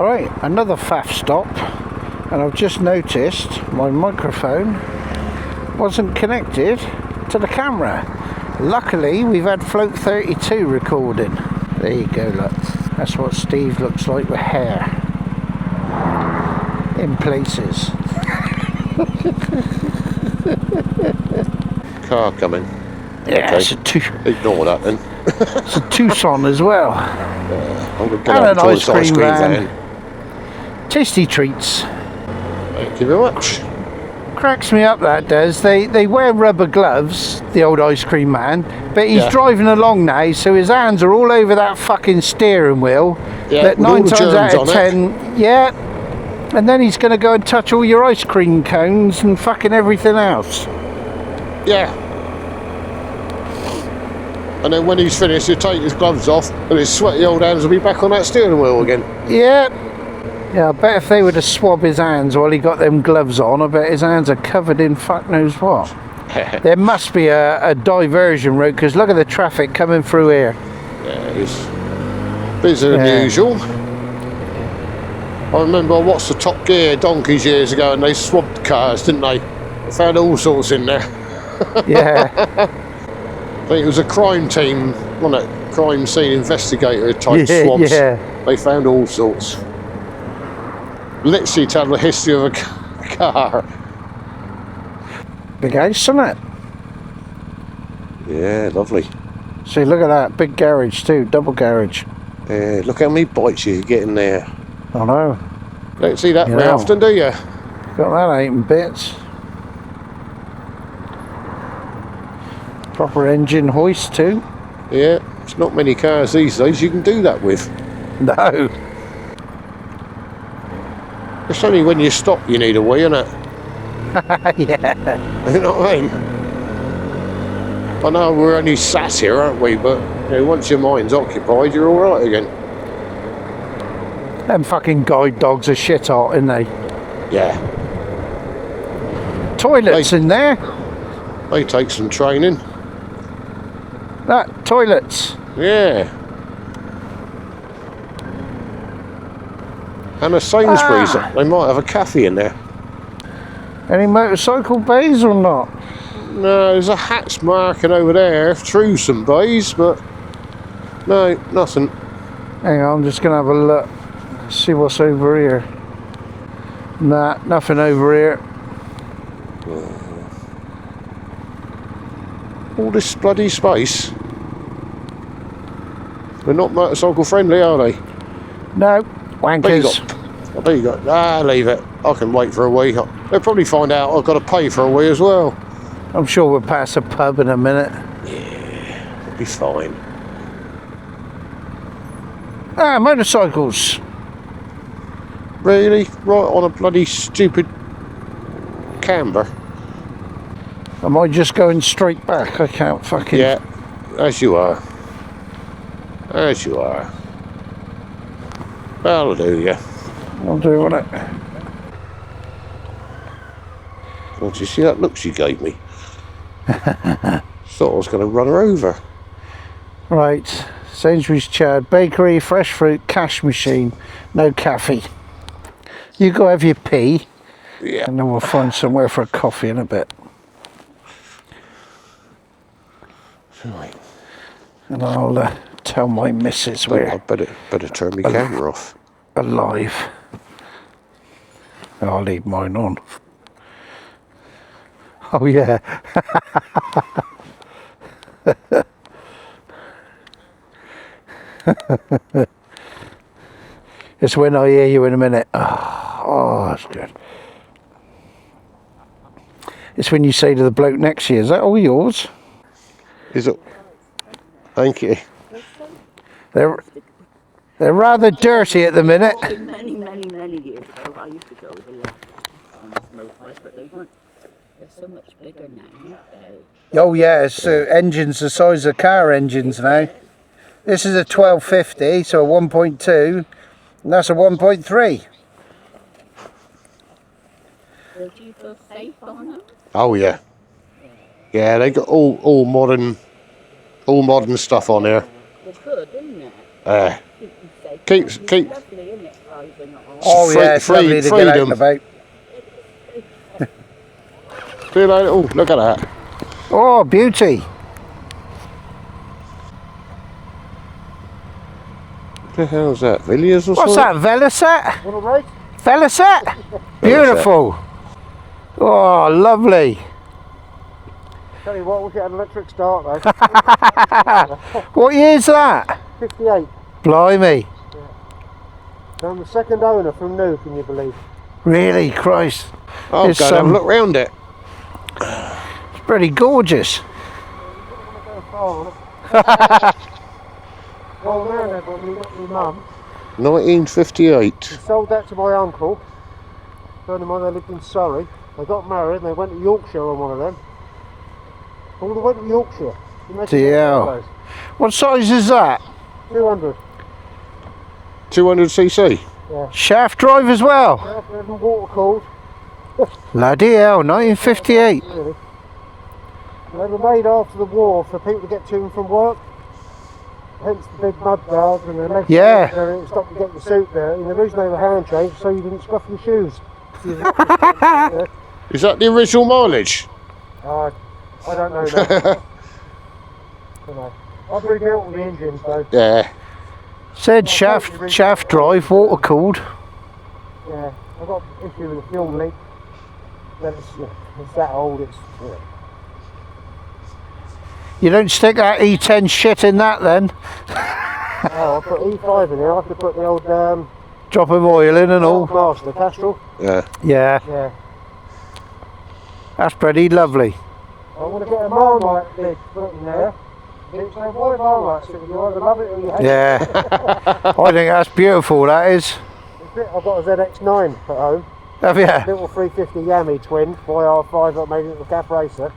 Alright, another faff stop, and I've just noticed my microphone wasn't connected to the camera. Luckily we've had Float 32 recording. There you go, look. That's what Steve looks like with hair in places. Car coming. Yeah, okay. Ignore that then. It's a Tucson as well. I'm going to get and out an ice cream van. Tasty treats. Thank you very much. Cracks me up, that does. They wear rubber gloves, the old ice cream man, but he's driving along now, so his hands are all over that fucking steering wheel. Yeah, that 9 times out of 10, yeah. And then he's going to go and touch all your ice cream cones and fucking everything else. Yeah. And then when he's finished, he'll take his gloves off, and his sweaty old hands will be back on that steering wheel again. Yeah. Yeah, I bet if they were to swab his hands while he got them gloves on, I bet his hands are covered in fuck knows what. There must be a diversion route, because look at the traffic coming through here. Yeah, it's busier than usual. I remember I watched the Top Gear donkeys years ago, and they swabbed cars, didn't they? They found all sorts in there. Yeah. I think it was a crime team, wasn't it? Crime scene investigator type swabs. Yeah. They found all sorts. Literally tell the history of a car. Big house, isn't it? Yeah, lovely. See, look at that. Big garage too, double garage. Yeah, look how many bites you get in there. I know. Don't see that very often, do you? Got that 8 in bits. Proper engine hoist too. Yeah, it's not many cars these days you can do that with. No. It's only when you stop you need a wee, isn't it? Yeah. You know what I mean? I know we're only sat here, aren't we? But you know, once your mind's occupied, you're all right again. Them fucking guide dogs are shit hot, aren't they? Yeah. Toilets in there. They take some training. That toilets. Yeah. And a Sainsbury's. They might have a cafe in there. Any motorcycle bays or not? No, there's a hatch marking over there through some bays, but no, nothing. Hang on, I'm just going to have a look. See what's over here. Nah, nothing over here. All this bloody space. They're not motorcycle friendly, are they? No, wankers. There you go. Leave it. I can wait for a wee. They'll probably find out I've got to pay for a wee as well. I'm sure we'll pass a pub in a minute. Yeah, it'll be fine. Motorcycles. Really? Right on a bloody stupid camber? Am I just going straight back? I can't fucking... Yeah, as you are. As you are. That'll do you. I'll do it. Well, did you see that look she gave me? Thought I was going to run her over. Right, Sainsbury's Chard, bakery, fresh fruit, cash machine, no cafe. You go have your pee, yeah, and then we'll find somewhere for a coffee in a bit. Right. And I'll tell my missus we're I better turn my camera off. Alive. I'll leave mine on. Oh yeah. It's when I hear you in a minute. Oh, that's good. It's when you say to the bloke next to you, is that all yours? Is it? Thank you. They're rather dirty at the minute. Many years ago, I used to go with a lot on this motorbike, but they're so much bigger now. Oh yeah, so engines the size of car engines now. This is a 1250, so a 1.2, and that's a 1.3. Do you feel safe on them? Oh yeah. Yeah, they got all modern stuff on here. It's good, isn't it? Keeps lovely, isn't it, driving Oh yeah, it's lovely to get out and about. See you later. Oh, look at that. Oh, beauty. What the hell's that? Villiers or What's something? that, Velocet? Wanna race? Velocet? Beautiful. Oh, lovely. Tell you what, we'll get an electric start though. What year's that? 58. Blimey. I'm the second owner from new, can you believe? Really, Christ. Oh, It's, go and have a look round it. It's pretty gorgeous. Well, man, they've got me, got my mum. 1958. Sold that to my uncle. Friend of mine, they lived in Surrey. They got married and they went to Yorkshire on one of them. All the way to Yorkshire. DL. What size is that? 200. 200cc. Shaft drive as well? Yeah, water cooled. Bloody hell, 1958. Really. They were made after the war for people to get to and from work. Hence the big mud guards and the legs. Yeah. It stopped you getting your suit there. And the reason they were hand changed so you didn't scuff your shoes. Is that the original mileage? I don't know now. I've rebuilt all the engines though. Yeah. Said shaft drive, water cooled. Yeah, I've got an issue with the fuel leak. It's that old, it's... Yeah. You don't stick that E10 shit in that then? Oh, I put E5 in there, I have to put the old Drop of oil in and all. Master, Castrol. Yeah. Yeah, Yeah. that's pretty lovely. I want to get a Marmite lid put in there. It's like, why Marmite? So you either love it or you hate it. Yeah. I think that's beautiful, that is. I've got a ZX9 at home. Have you? Little 350 Yami twin, YR5 that made it a cap racer.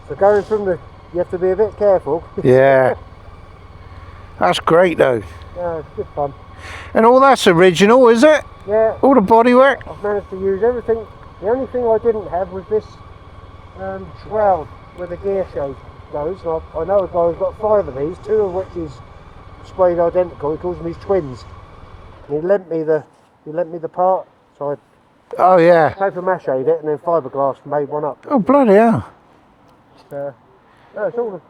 So going from the, you have to be a bit careful. Yeah. That's great though. Yeah, it's good fun. And all that's original, is it? Yeah, All the bodywork? I've managed to use everything. The only thing I didn't have was this shroud where the gear show goes. And I know a guy who's got 5 of these, 2 of which is sprayed identical. He calls them his twins. And he lent me the part, so I Oh yeah. paper mache'd it and then fiberglass made one up. Oh bloody hell. No, it's all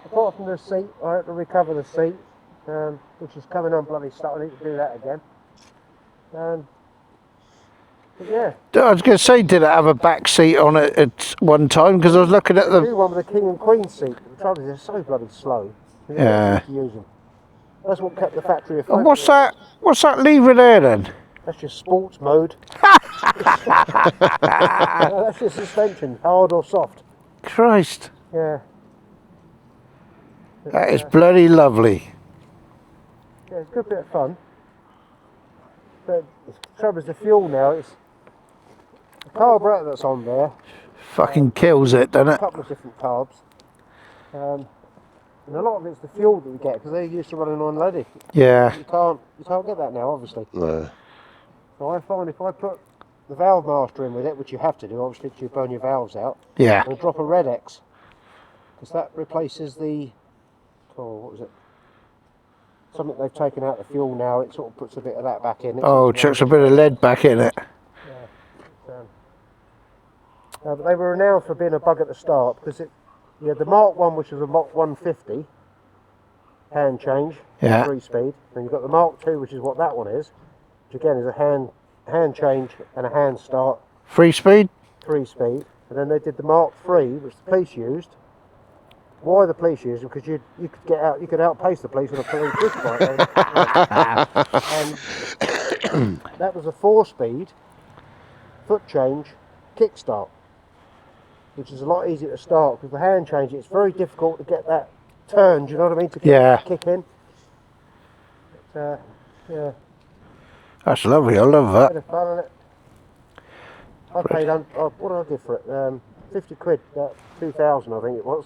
apart from the seat. I had to recover the seat, which is coming on bloody stuck. I need to do that again. But yeah, I was going to say, did it have a back seat on it at one time? Because I was looking at I do the... one with the king and queen seat. The trouble is they're so bloody slow. You don't Yeah. need to use them. That's what kept the factory afloat. And what's that lever there then? That's just sports mode. That's just suspension, hard or soft. Christ. Yeah. That is bloody lovely. Yeah, it's a good bit of fun. But the trouble is the fuel now, it's the carburetor that's on there, Fucking kills it, doesn't a it? couple of different carbs. And a lot of it's the fuel that we get because they're used to running on leaded. Yeah. You can't get that now, obviously. No. So I find if I put the valve master in with it, which you have to do, obviously, to burn your valves out, Yeah. or drop a Red X, because that replaces the, what was it? Something they've taken out of the fuel now. It sort of puts a bit of that back in. Oh, chucks a bit of lead back in it. But they were renowned for being a bug at the start because you had the Mark 1, which was a Mark 150 hand change, Yeah. 3-speed. Then you've got the Mark 2, which is what that one is, which again is a hand change and a hand start, 3-speed? 3-speed. And then they did the Mark 3, which the police used. Why the police used it? Because you could outpace the police on a police push bike. And that was a 4-speed foot change kickstart, which is a lot easier to start because the hand change, it's very difficult to get that turn, do you know what I mean, to get Yeah. that kick in. But, yeah, That's lovely, I love bit that. of fun in it. I paid, what did I give for it? 50 quid, 2,000 I think it was.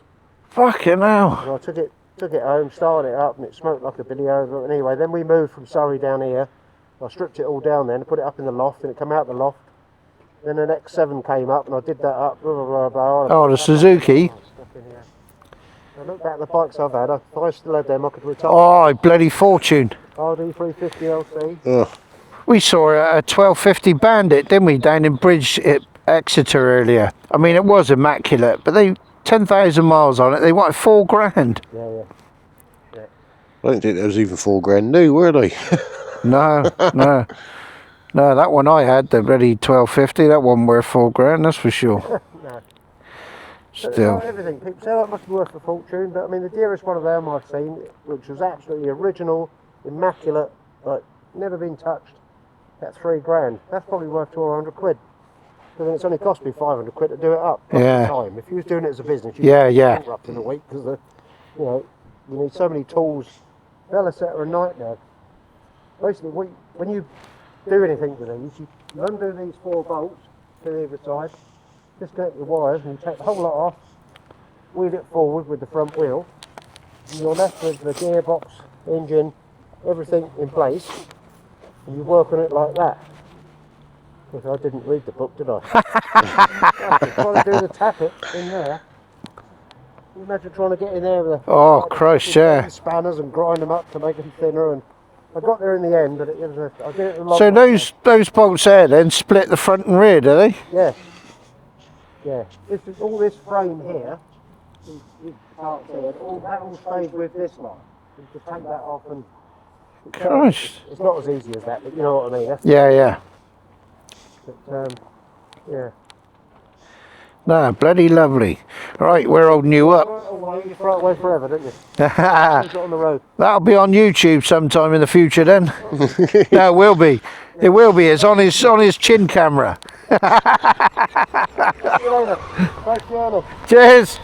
Fucking hell. And I took it home, started it up, and it smoked like a billy over. And anyway, then we moved from Surrey down here. I stripped it all down then, put it up in the loft, and it came out the loft. Then an X7 came up, and I did that up. Blah, blah, blah, blah. Oh, the Suzuki. I looked back at the bikes I've had. If I still had them, I could retire. Oh, bloody fortune. RD 350 LC. Oh. We saw a 1250 Bandit, didn't we, down in Bridge at Exeter earlier. I mean, it was immaculate, but they 10,000 miles on it. They wanted $4,000. Yeah. I don't think there was even $4,000 new, were they? No, no. No, that one I had, the bloody 1250, that one worth $4,000, that's for sure. No. Still. Not everything. People say that must be worth a fortune, but I mean, the dearest one of them I've seen, which was absolutely original, immaculate, like never been touched, at $3,000. That's probably worth 200 quid. I mean, it's only cost me 500 quid to do it up. Yeah. Time. If you was doing it as a business, you'd Yeah, be yeah. bankrupt in a week because you know, you need so many tools. Vela set are a nightmare. Basically, when you do anything with these, you undo these 4 bolts to either side, disconnect the wires, and you take the whole lot off, wheel it forward with the front wheel, and you're left with the gearbox, engine, everything in place, and you work on it like that. Which I didn't read the book, did I? Trying to do the tappet in there. Can you imagine trying to get in there with Christ, yeah. spanners and grind them up to make them thinner, and I got there in the end, but it was I did it a lot. So those bolts there then split the front and rear, do they? Yeah. Yeah. This is all this frame here. You can't see it. That all stays with this line. You just take that off and. Christ. It's not as easy as that, but you know what I mean. That's, Yeah. but, yeah. No, bloody lovely. Right, we're holding you up. You throw it away forever, don't you? It's on the road. That'll be on YouTube sometime in the future then. No, it will be. It will be. It's on his chin camera. See you later. Thanks, Fiona. Cheers.